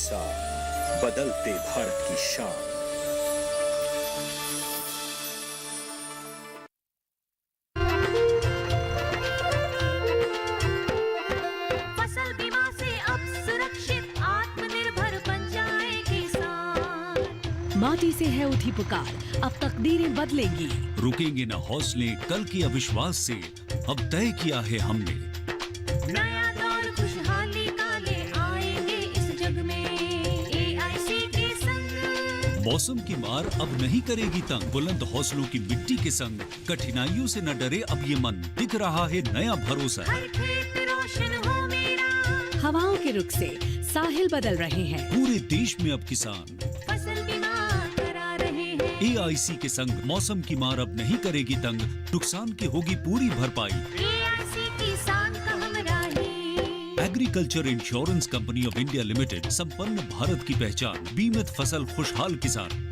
साथ बदलते भारत की शान। फसल बीमा से अब सुरक्षित आत्मनिर्भर बन जाए किसान। माटी से है उठी पुकार, अब तकदीरें बदलेंगी। रुकेंगे न हौसले कल के अविश्वास से, अब तय किया है हमने। नया दौर खुशहाली का ले आएंगे इस जग में AIC के संग। मौसम की मार अब नहीं करेगी तंग, बुलंद हौसलों की मिट्टी के संग। कठिनाइयों से न डरे अब ये मन, दिख रहा है नया भरोसा। हर खेत रोशन हो मेरा, हवाओं के रुख से साहिल बदल रहे हैं। पूरे देश में अब किसान फसल बीमा करा रहे हैं। AIC के संग मौसम की मार अब नहीं करेगी तंग, नुकसान की होगी पूरी भरपाई। AIC किसान का हमराही। Agriculture insurance company of India limited, संपन्न भारत की पहचान। बीमित फसल खुशहाल किसान।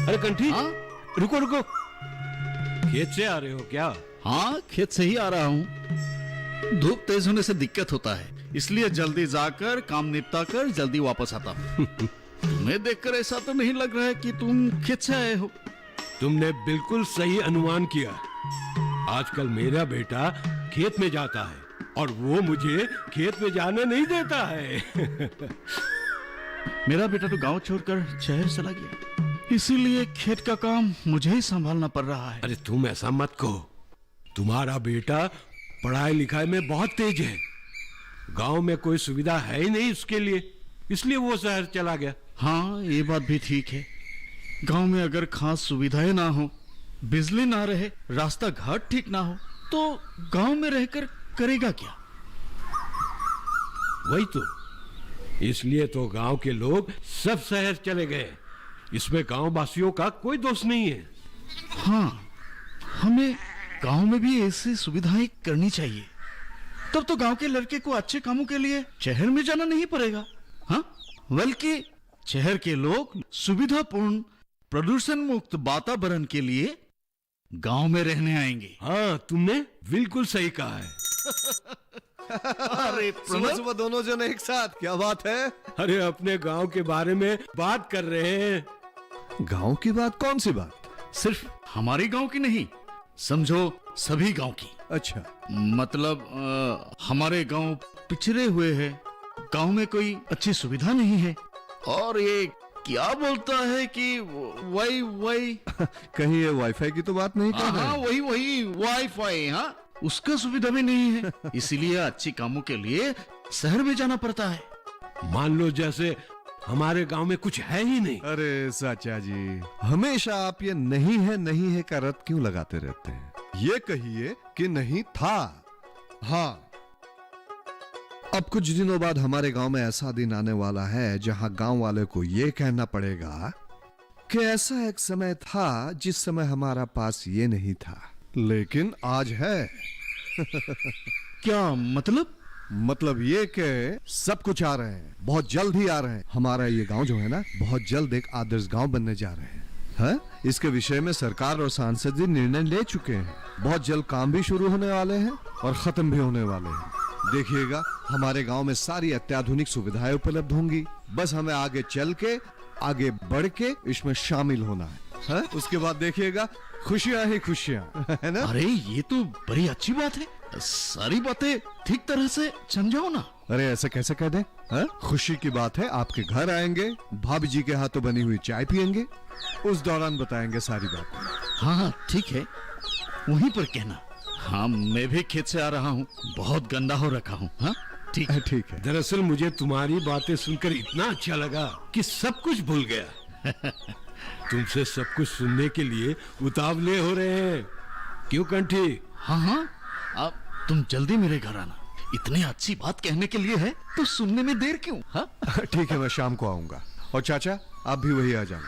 अरे कंठी, हाँ? रुको रुको, खेत से आ रहे हो क्या? हाँ, खेत से ही आ रहा हूँ। धूप तेज होने से दिक्कत होता है, इसलिए जल्दी जाकर काम निपटा कर जल्दी वापस आता हूँ। तुम्हें देखकर ऐसा तो नहीं लग रहा है कि तुम खेत से आए हो। तुमने बिल्कुल सही अनुमान किया। आजकल मेरा बेटा खेत में जाता है और वो मुझे खेत में जाने नहीं देता है। मेरा बेटा तो गांव छोड़कर शहर चला गया, इसीलिए खेत का काम मुझे ही संभालना पड़ रहा है। अरे तुम ऐसा मत कहो, तुम्हारा बेटा पढ़ाई लिखाई में बहुत तेज है। गांव में कोई सुविधा है ही नहीं उसके लिए, इसलिए वो शहर चला गया। हाँ, ये बात भी ठीक है। गांव में अगर खास सुविधाएं ना हो, बिजली ना रहे, रास्ता घाट ठीक ना हो, तो गांव में रहकर करेगा क्या? वही तो, इसलिए तो गांव के लोग सब शहर चले गए। इसमें गांव वासियों का कोई दोष नहीं है। हाँ, हमें गांव में भी ऐसी सुविधाएं करनी चाहिए, तब तो गांव के लड़के को अच्छे कामों के लिए शहर में जाना नहीं पड़ेगा। हाँ, बल्कि शहर के लोग सुविधापूर्ण प्रदूषण मुक्त वातावरण के लिए गांव में रहने आएंगे। हाँ, तुमने बिल्कुल सही कहा है। अरे सुबह सुबह दोनों जन एक साथ, क्या बात है? अरे अपने गांव के बारे में बात कर रहे हैं। गांव की बात? कौन सी बात? सिर्फ हमारे गांव की नहीं, समझो सभी गांव की। अच्छा, मतलब हमारे गांव पिछड़े हुए हैं, गांव में कोई अच्छी सुविधा नहीं है, और ये क्या बोलता है कि वही कहीं ये वाईफाई की तो बात नहीं कर रहे? हाँ, वही वाईफाई, हाँ, उसका सुविधा भी नहीं है। इसीलिए अच्छे कामों के लिए शहर में जाना पड़ता है। मान लो जैसे हमारे गांव में कुछ है ही नहीं। अरे चाचा जी, हमेशा आप ये नहीं है का रट क्यों लगाते रहते हैं? ये कहिए कि नहीं था। हाँ, अब कुछ दिनों बाद हमारे गांव में ऐसा दिन आने वाला है जहां गांव वाले को ये कहना पड़ेगा कि ऐसा एक समय था जिस समय हमारा पास ये नहीं था, लेकिन आज है। क्या मतलब? मतलब ये कि सब कुछ आ रहे हैं, बहुत जल्द ही आ रहे हैं। हमारा ये गांव जो है ना, बहुत जल्द एक आदर्श गांव बनने जा रहे हैं। है? इसके विषय में सरकार और सांसद जी निर्णय ले चुके हैं। बहुत जल्द काम भी शुरू होने वाले हैं और खत्म भी होने वाले हैं। देखिएगा, हमारे गांव में सारी अत्याधुनिक सुविधाएं उपलब्ध होंगी। बस हमें आगे चल के, आगे बढ़ के इसमें शामिल होना है? उसके बाद देखिएगा खुशियां ही खुशियां, है ना? अरे ये तो बड़ी अच्छी बात है। सारी बातें ठीक तरह से समझाओ ना। अरे ऐसे कैसे कह दें? खुशी की बात है, आपके घर आएंगे, भाभी जी के हाथों बनी हुई चाय पियेंगे, उस दौरान बताएंगे सारी बातें। हाँ ठीक है, वहीं पर कहना। हाँ, मैं भी खेत से आ रहा हूँ, बहुत गंदा हो रखा हूँ। हाँ ठीक है। ठीक है। दरअसल मुझे तुम्हारी बातें सुनकर इतना अच्छा लगा कि सब कुछ भूल गया। तुमसे सब कुछ सुनने के लिए उतावले हो रहे हैं, क्यों कंठी? हाँ, अब तुम जल्दी मेरे घर आना। इतनी अच्छी बात कहने के लिए है तो सुनने में देर क्यों? हाँ ठीक है, मैं शाम को आऊंगा। और चाचा, आप भी वही आ जाना।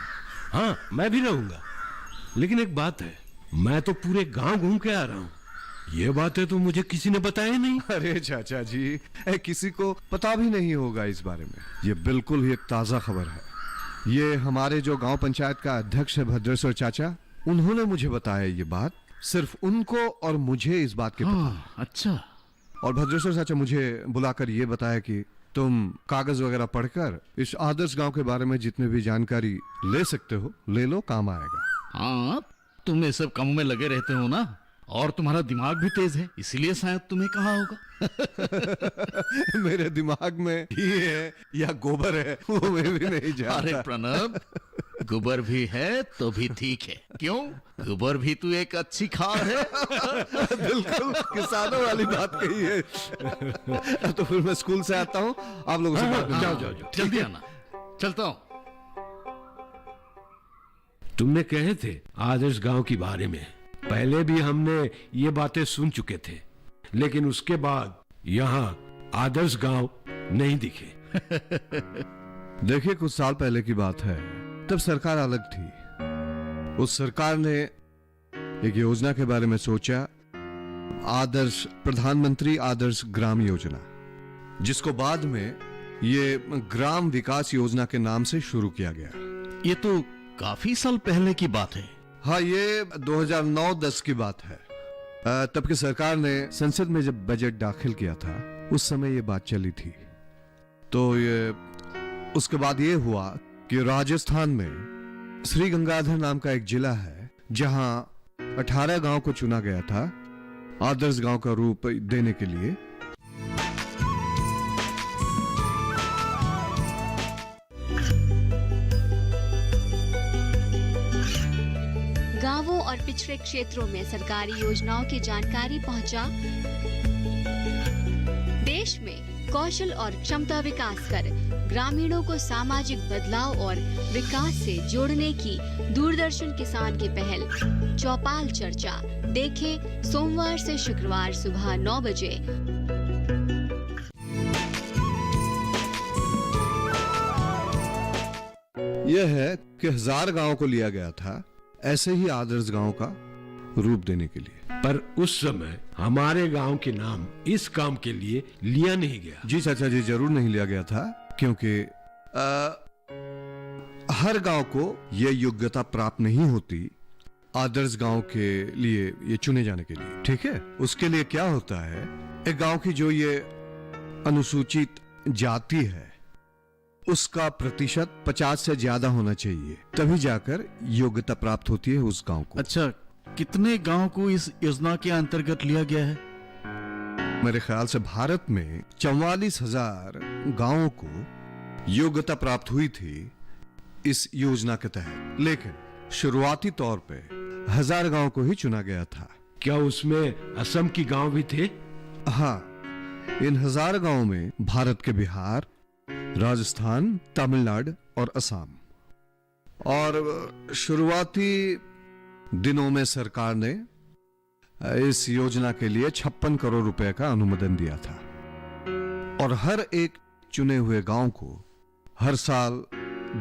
हाँ, मैं भी रहूंगा। लेकिन एक बात है, मैं तो पूरे गांव घूम के आ रहा हूँ। ये बातें तो मुझे किसी ने बताया नहीं। अरे चाचा जी, किसी को पता भी नहीं होगा इस बारे में। ये बिल्कुल ही एक ताजा खबर है। ये हमारे जो गांव पंचायत का अध्यक्ष है भद्रेश्वर चाचा, उन्होंने मुझे बताया ये बात। सिर्फ उनको और मुझे इस बात की पता। अच्छा। और भद्रेश्वर चाचा मुझे बुलाकर ये बताया कि तुम कागज वगैरह पढ़कर इस आदर्श गांव के बारे में जितने भी जानकारी ले सकते हो ले लो, काम आएगा। हाँ, तुम ये सब कामों में लगे रहते हो ना, और तुम्हारा दिमाग भी तेज है, इसीलिए शायद तुम्हें कहा होगा। मेरे दिमाग में ये है या गोबर है, वो मैं भी नहीं जानता। अरे प्रणब, गोबर भी है तो भी ठीक है। क्यों? गोबर भी तू एक अच्छी खाद है। बिल्कुल किसानों वाली बात कही है। तो फिर मैं स्कूल से आता हूँ, आप लोगों से बात जाओ जाओ जाओ। जल्दी आना। चलता हूँ। तुमने कहे थे आदर्श गांव के बारे में, पहले भी हमने ये बातें सुन चुके थे, लेकिन उसके बाद यहाँ आदर्श गांव नहीं दिखे। देखिए, कुछ साल पहले की बात है, तब सरकार अलग थी। उस सरकार ने एक योजना के बारे में सोचा, आदर्श प्रधानमंत्री आदर्श ग्राम योजना, जिसको बाद में ये ग्राम विकास योजना के नाम से शुरू किया गया। ये तो काफी साल पहले की बात है। हाँ, ये 2009-10 की बात है। तब की सरकार ने संसद में जब बजट दाखिल किया था, उस समय ये बात चली थी। तो ये उसके बाद ये हुआ कि राजस्थान में श्री गंगाधर नाम का एक जिला है, जहां 18 गांव को चुना गया था आदर्श गांव का रूप देने के लिए। गांवों और पिछड़े क्षेत्रों में सरकारी योजनाओं की जानकारी पहुंचा। देश में कौशल और क्षमता विकास कर ग्रामीणों को सामाजिक बदलाव और विकास से जोड़ने की दूरदर्शन किसान की पहल चौपाल चर्चा देखें सोमवार से शुक्रवार सुबह 9 बजे। यह है कि 1000 गांव को लिया गया था ऐसे ही आदर्श गांव का रूप देने के लिए। पर उस समय हमारे गांव के नाम इस काम के लिए लिया नहीं गया। जी चाचा जी, जरूर नहीं लिया गया था, क्योंकि हर गांव को यह योग्यता प्राप्त नहीं होती आदर्श गांव के लिए ये चुने जाने के लिए। ठीक है, उसके लिए क्या होता है, एक गांव की जो ये अनुसूचित जाति है उसका प्रतिशत 50 से ज्यादा होना चाहिए, तभी जाकर योग्यता प्राप्त होती है उस गांव को। अच्छा, कितने गांव को इस योजना के अंतर्गत लिया गया है? मेरे ख्याल से भारत में 44,000 गांवों को योग्यता प्राप्त हुई थी इस योजना के तहत, लेकिन शुरुआती तौर पे 1000 गांव को ही चुना गया था। क्या उसमें असम की गांव भी थे? हाँ, इन 1000 गांवों में भारत के बिहार, राजस्थान, तमिलनाडु और असम। और शुरुआती दिनों में सरकार ने इस योजना के लिए 56 करोड़ रुपए का अनुमोदन दिया था और हर एक चुने हुए गांव को हर साल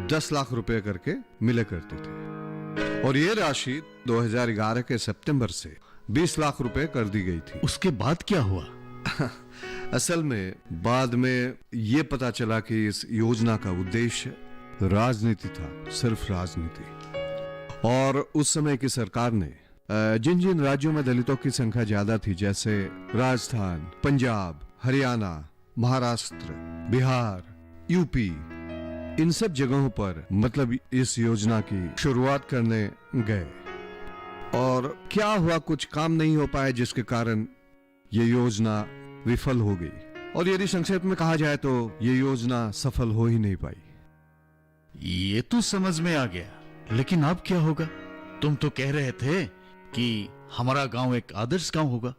10 लाख रुपए करके मिले करते थे और ये राशि 2011 के सितंबर से 20 लाख रुपए कर दी गई थी। उसके बाद क्या हुआ? असल में बाद में ये पता चला कि इस योजना का उद्देश्य राजनीति था, सिर्फ राजनीति। और उस समय की सरकार ने जिन जिन राज्यों में दलितों की संख्या ज्यादा थी, जैसे राजस्थान, पंजाब, हरियाणा, महाराष्ट्र, बिहार, यूपी, इन सब जगहों पर मतलब इस योजना की शुरुआत करने गए और क्या हुआ, कुछ काम नहीं हो पाया जिसके कारण ये योजना विफल हो गई और यदि संक्षेप में कहा जाए तो ये योजना सफल हो ही नहीं पाई। ये तो समझ में आ गया, लेकिन अब क्या होगा? तुम तो कह रहे थे कि हमारा गांव एक आदर्श गांव होगा।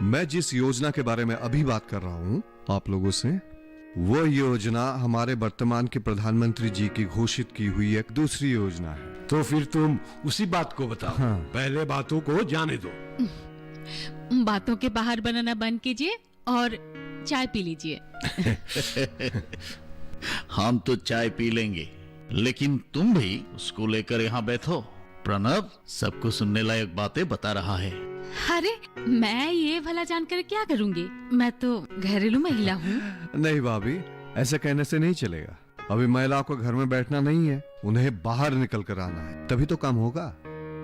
मैं जिस योजना के बारे में अभी बात कर रहा हूं आप लोगों से, वो योजना हमारे वर्तमान के प्रधानमंत्री जी की घोषित की हुई एक दूसरी योजना है। तो फिर तुम उसी बात को बताओ। हाँ। पहले बातों को जाने दो। बातों के बाहर बनाना बंद कीजिए और चाय पी लीजिए। हम तो चाय पी लेंगे, लेकिन तुम भी उसको लेकर यहाँ बैठो। प्रणव सबको सुनने लायक बातें बता रहा है। अरे मैं ये भला जानकर क्या करूंगी, मैं तो घरेलू महिला हूँ। नहीं भाभी, ऐसे कहने से नहीं चलेगा। अभी महिलाओं को घर में बैठना नहीं है, उन्हें बाहर निकल कर आना है, तभी तो काम होगा।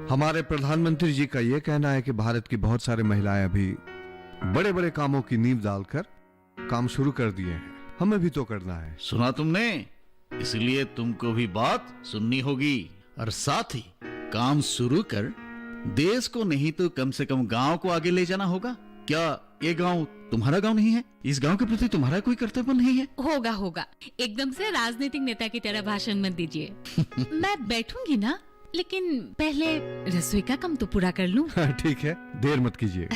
हमारे प्रधानमंत्री जी का ये कहना है कि भारत की बहुत सारी महिलाएं अभी बड़े बड़े कामों की नींव डालकर काम शुरू कर दिए हैं, हमें भी तो करना है। सुना तुमने? इसलिए तुमको भी बात सुननी होगी और साथ ही काम शुरू कर देश को नहीं तो कम से कम गांव को आगे ले जाना होगा। क्या ये गांव तुम्हारा गांव नहीं है? इस गांव के प्रति तुम्हारा कोई कर्तव्य नहीं है? होगा होगा, एकदम से राजनीतिक नेता की तरह भाषण मत दीजिए। मैं बैठूंगी ना, लेकिन पहले रसोई का काम तो पूरा कर लूं। ठीक है, देर मत कीजिए।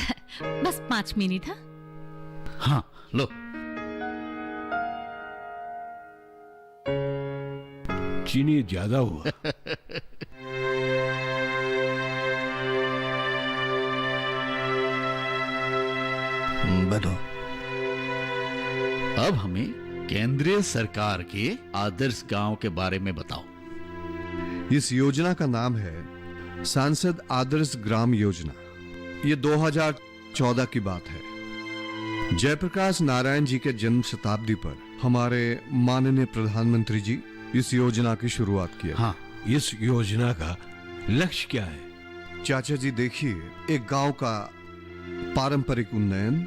बस 5 मिनट। हाँ लो। चीनी ज्यादा हुआ। बैठो। अब हमें केंद्रीय सरकार के आदर्श गांव के बारे में बताओ। इस योजना का नाम है सांसद आदर्श ग्राम योजना। ये 2014 की बात है। जयप्रकाश नारायण जी के जन्म शताब्दी पर हमारे माननीय प्रधानमंत्री जी इस योजना की शुरुआत की। हाँ, इस योजना का लक्ष्य क्या है? चाचा जी देखिए, एक गांव का पारंपरिक उन्नयन,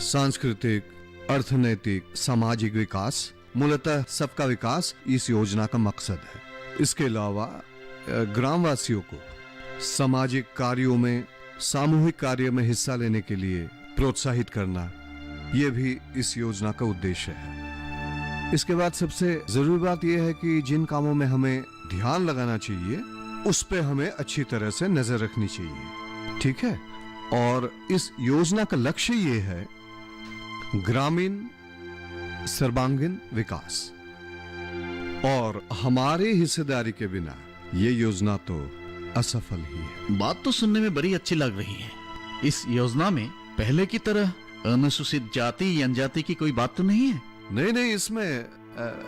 सांस्कृतिक, अर्थनैतिक, सामाजिक विकास, मूलतः सबका विकास इस योजना का मकसद है। इसके अलावा ग्रामवासियों को सामाजिक कार्यों में, सामूहिक कार्य में हिस्सा लेने के लिए प्रोत्साहित करना, यह भी इस योजना का उद्देश्य है। इसके बाद सबसे जरूरी बात यह है कि जिन कामों में हमें ध्यान लगाना चाहिए उस पे हमें अच्छी तरह से नजर रखनी चाहिए, ठीक है? और इस योजना का लक्ष्य ये है ग्रामीण सर्वांगीण विकास, और हमारे हिस्सेदारी के बिना ये योजना तो असफल ही है। बात तो सुनने में बड़ी अच्छी लग रही है। इस योजना में पहले की तरह अनुसूचित जाति या जनजाति की कोई बात तो नहीं है? नहीं, इसमें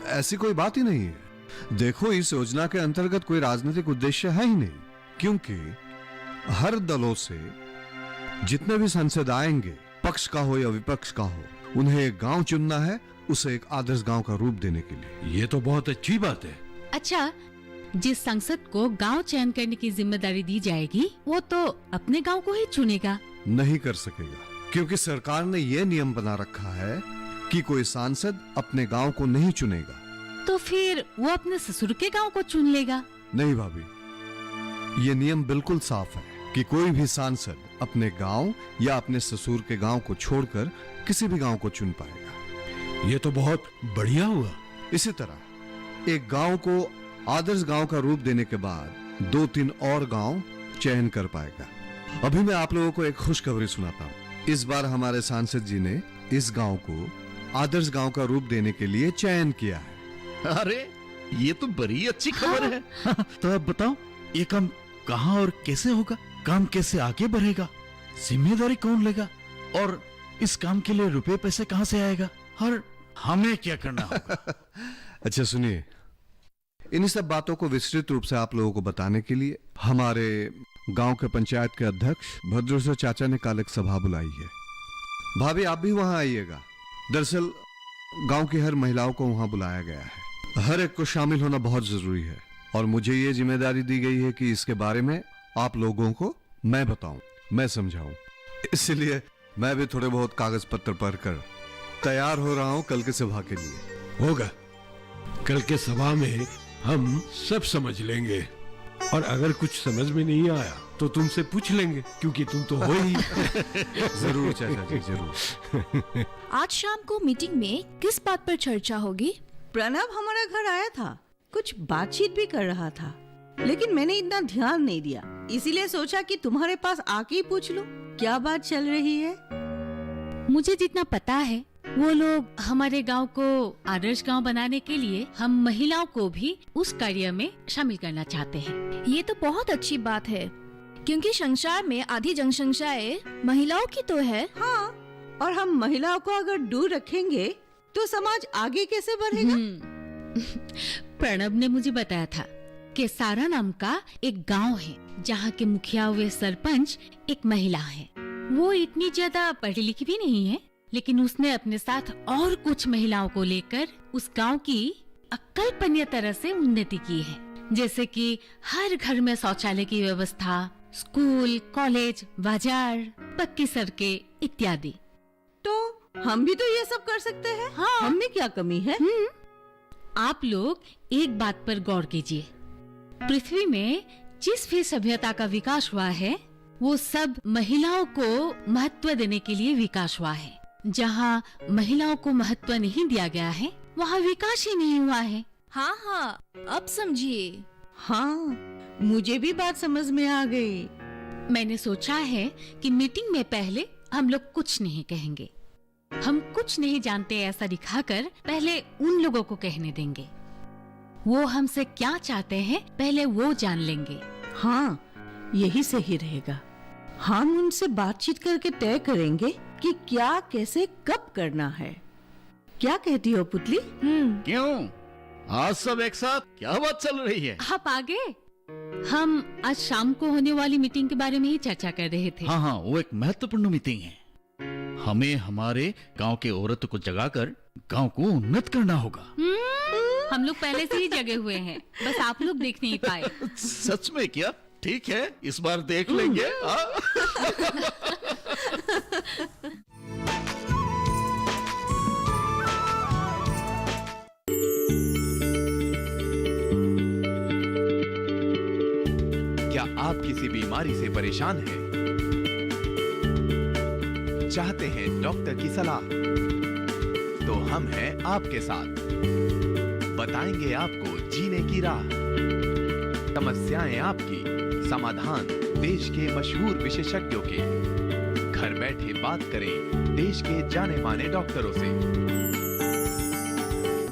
ऐसी कोई बात ही नहीं है। देखो, इस योजना के अंतर्गत कोई राजनीतिक उद्देश्य है ही नहीं, क्योंकि हर दलों से जितने भी सांसद आएंगे, पक्ष का हो या विपक्ष का हो, उन्हें एक गांव चुनना है, उसे एक आदर्श गांव का रूप देने के लिए। ये तो बहुत अच्छी बात है। अच्छा, जिस सांसद को गांव चयन करने की जिम्मेदारी दी जाएगी, वो तो अपने गांव को ही चुनेगा? नहीं कर सकेगा, क्योंकि सरकार ने यह नियम बना रखा है कि कोई सांसद अपने गांव को नहीं चुनेगा। तो फिर वो अपने ससुर के गांव को चुन लेगा? नहीं भाभी, ये नियम बिल्कुल साफ है कि कोई भी सांसद अपने गांव या अपने ससुर के गांव को छोड़कर किसी भी गांव को चुन पाएगा। ये तो बहुत बढ़िया हुआ। इसी तरह एक गांव को आदर्श गांव का रूप देने के बाद 2-3 और गांव चयन कर पाएगा। अभी मैं आप लोगों को एक खुशखबरी सुनाता हूँ। इस बार हमारे सांसद जी ने इस गांव को आदर्श गांव का रूप देने के लिए चयन किया है। अरे ये तो बड़ी अच्छी खबर है। तो अब बताओ ये काम कहाँ और कैसे होगा, काम कैसे आगे बढ़ेगा, जिम्मेदारी कौन लेगा और इस काम के लिए रुपए पैसे कहाँ से आएगा और हमें क्या करना होगा? अच्छा सुनिए, इन्हीं सब बातों को विस्तृत रूप से आप लोगों को बताने के लिए हमारे गांव के पंचायत के अध्यक्ष भद्रेश्वर चाचा ने कल एक सभा बुलाई है। भाभी आप भी वहां आइएगा। दरअसल गांव की हर महिलाओं को वहां बुलाया गया है। हर एक को शामिल होना बहुत जरूरी है और मुझे ये जिम्मेदारी दी गई है कि इसके बारे में आप लोगों को मैं बताऊं, मैं समझाऊं। इसलिए मैं भी थोड़े बहुत कागज पत्र पढ़कर तैयार हो रहा हूं कल के सभा के लिए। होगा, कल के सभा में हम सब समझ लेंगे और अगर कुछ समझ में नहीं आया तो तुमसे पूछ लेंगे, क्योंकि तुम तो हो ही। जरूर चाचा जी, जरूर। आज शाम को मीटिंग में किस बात पर चर्चा होगी? प्रणव हमारा घर आया था, कुछ बातचीत भी कर रहा था, लेकिन मैंने इतना ध्यान नहीं दिया, इसीलिए सोचा कि तुम्हारे पास आके ही पूछ लूं क्या बात चल रही है। मुझे जितना पता है वो लोग हमारे गांव को आदर्श गांव बनाने के लिए हम महिलाओं को भी उस कार्य में शामिल करना चाहते हैं। ये तो बहुत अच्छी बात है, क्योंकि संसार में आधी जनसंख्याएं महिलाओं की तो है। हाँ, और हम महिलाओं को अगर दूर रखेंगे तो समाज आगे कैसे बढ़ेगा? प्रणव ने मुझे बताया था कि सारा नाम का एक गांव है जहां के मुखिया व सरपंच एक महिला है। वो इतनी ज्यादा पढ़ी लिखी भी नहीं है, लेकिन उसने अपने साथ और कुछ महिलाओं को लेकर उस गांव की अकल्पनीय तरह से उन्नति की है, जैसे कि हर घर में शौचालय की व्यवस्था, स्कूल, कॉलेज, बाजार, पक्की सड़कें इत्यादि। तो हम भी तो ये सब कर सकते हैं। हाँ। हमने क्या कमी है? आप लोग एक बात पर गौर कीजिए, पृथ्वी में जिस भी सभ्यता का विकास हुआ है वो सब महिलाओं को महत्व देने के लिए विकास हुआ है। जहाँ महिलाओं को महत्व नहीं दिया गया है वहाँ विकास ही नहीं हुआ है। हाँ हाँ, अब समझिए। हाँ, मुझे भी बात समझ में आ गई। मैंने सोचा है कि मीटिंग में पहले हम लोग कुछ नहीं कहेंगे, हम कुछ नहीं जानते ऐसा दिखाकर पहले उन लोगों को कहने देंगे। वो हमसे क्या चाहते हैं पहले वो जान लेंगे। हाँ, यही सही रहेगा। हम उनसे बातचीत करके तय करेंगे कि क्या, कैसे, कब करना है। क्या कहती हो पुतली? क्यों, आज सब एक साथ क्या बात चल रही है? आप आगे, हम आज शाम को होने वाली मीटिंग के बारे में ही चर्चा कर रहे थे। हाँ हाँ, वो एक महत्वपूर्ण मीटिंग है। हमें हमारे गांव के औरतों को जगाकर गांव को उन्नत करना होगा। हम लोग पहले से ही जगे हुए हैं, बस आप लोग देख नहीं पाए। सच में क्या? ठीक है, इस बार देख लेंगे। क्या आप किसी बीमारी से परेशान हैं? चाहते हैं डॉक्टर की सलाह? तो हम हैं आपके साथ, बताएंगे आपको जीने की राह। समस्याएं आपकी, समाधान देश के मशहूर विशेषज्ञों के। घर बैठे बात करें देश के जाने माने डॉक्टरों से।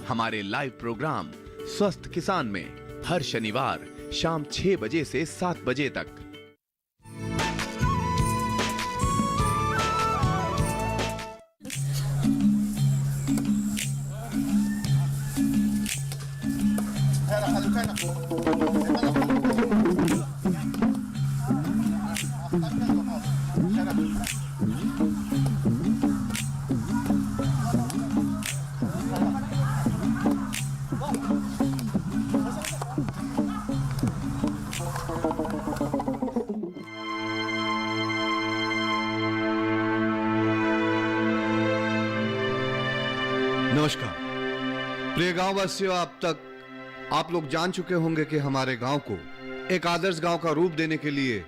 हमारे लाइव प्रोग्राम स्वस्थ किसान में हर शनिवार शाम 6 बजे से 7 बजे तक। नमस्कार प्रिय गांव वासियों, अब तक आप लोग जान चुके होंगे कि हमारे गांव को एक आदर्श गांव का रूप देने के लिए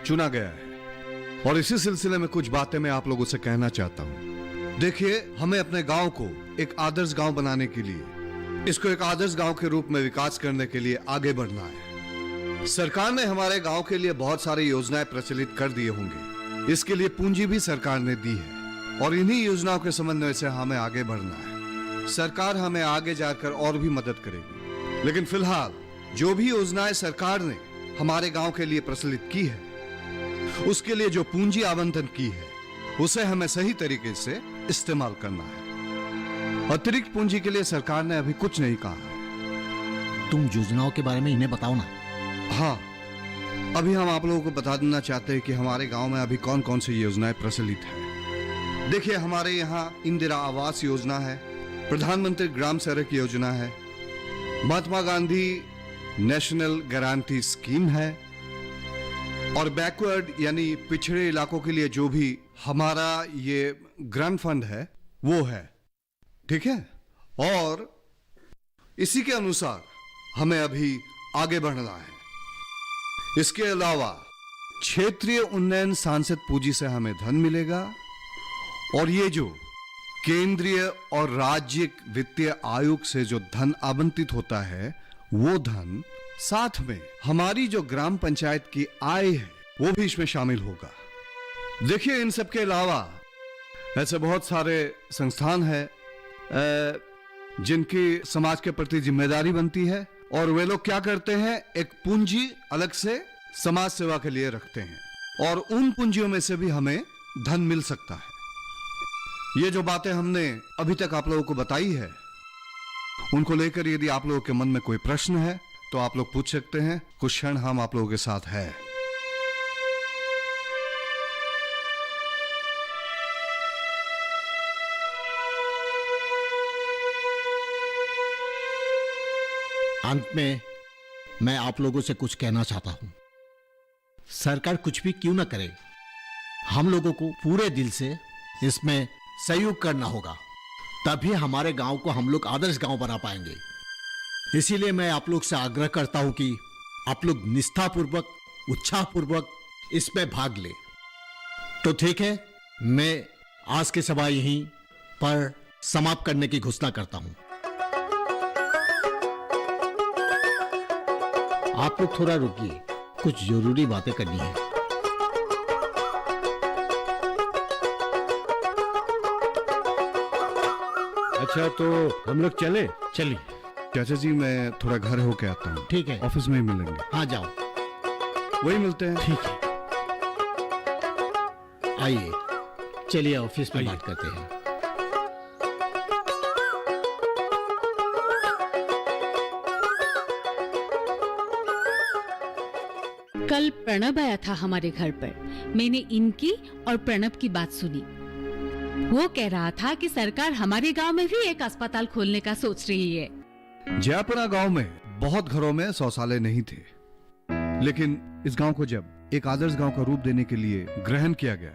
चुना गया है और इसी सिलसिले में कुछ बातें मैं आप लोगों से कहना चाहता हूं। देखिए, हमें अपने गांव को एक आदर्श गांव बनाने के लिए, इसको एक आदर्श गांव के रूप में विकास करने के लिए आगे बढ़ना है। सरकार ने हमारे गांव के लिए बहुत सारी योजनाएं प्रचलित कर दिए होंगे, इसके लिए पूंजी भी सरकार ने दी है और इन्हीं योजनाओं के समन्वय से हमें आगे बढ़ना है। सरकार हमें आगे जाकर और भी मदद करेगी, लेकिन फिलहाल जो भी योजनाएं सरकार ने हमारे गांव के लिए प्रचलित की है, उसके लिए जो पूंजी आवंटन की है, उसे हमें सही तरीके से इस्तेमाल करना है। अतिरिक्त पूंजी के लिए सरकार ने अभी कुछ नहीं कहा है। तुम योजनाओं के बारे में इन्हें बताओ ना। हाँ, अभी हम आप लोगों को बता देना चाहते हैं कि हमारे गांव में अभी कौन कौन सी योजनाएं प्रचलित है। देखिए, हमारे यहाँ इंदिरा आवास योजना है, प्रधानमंत्री ग्राम सड़क योजना है, Mahatma Gandhi national guarantee scheme है, और बैकवर्ड यानी पिछड़े इलाकों के लिए जो भी हमारा ये ग्रांट फंड है वो है। ठीक है, और इसी के अनुसार हमें अभी आगे बढ़ना है। इसके अलावा क्षेत्रीय उन्नयन सांसद पूंजी से हमें धन मिलेगा, और ये जो केंद्रीय और राज्य वित्तीय आयोग से जो धन आवंटित होता है, वो धन साथ में हमारी जो ग्राम पंचायत की आय है वो भी इसमें शामिल होगा। देखिए, इन सब के अलावा ऐसे बहुत सारे संस्थान हैं जिनकी समाज के प्रति जिम्मेदारी बनती है, और वे लोग क्या करते हैं, एक पूंजी अलग से समाज सेवा के लिए रखते हैं, और उन पूंजियों में से भी हमें धन मिल सकता है। ये जो बातें हमने अभी तक आप लोगों को बताई है, उनको लेकर यदि आप लोगों के मन में कोई प्रश्न है तो आप लोग पूछ सकते हैं। कुछ क्षण हम आप लोगों के साथ है। अंत में मैं आप लोगों से कुछ कहना चाहता हूं। सरकार कुछ भी क्यों ना करे, हम लोगों को पूरे दिल से इसमें सहयोग करना होगा, तभी हमारे गांव को हम लोग आदर्श गांव बना पाएंगे। इसीलिए मैं आप लोग से आग्रह करता हूं कि आप लोग निष्ठापूर्वक, उत्साहपूर्वक इसमें भाग ले। तो ठीक है, मैं आज की सभा यहीं पर समाप्त करने की घोषणा करता हूं। आप लोग थोड़ा रुकिए, कुछ जरूरी बातें करनी है। अच्छा, तो हम लोग चले? चलिए। चाचा जी, मैं थोड़ा घर होके आता हूँ। ठीक है, ऑफिस में ही मिलेंगे। हाँ जाओ। वही मिलते हैं। ठीक है, आइए, चलिए ऑफिस में बात करते हैं। कल प्रणब आया था हमारे घर पर। मैंने इनकी और प्रणब की बात सुनी। वो कह रहा था कि सरकार हमारे गांव में भी एक अस्पताल खोलने का सोच रही है। जयपुरा गांव में बहुत घरों में शौचालय नहीं थे, लेकिन इस गांव को जब एक आदर्श गांव का रूप देने के लिए ग्रहण किया गया,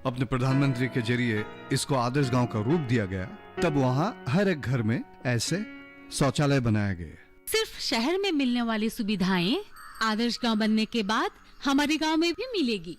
अपने प्रधानमंत्री के जरिए इसको आदर्श गांव का रूप दिया गया, तब वहां हर एक घर में ऐसे शौचालय बनाए गए। सिर्फ शहर में मिलने वाली सुविधाएं आदर्श गांव बनने के बाद हमारे गांव में भी मिलेगी।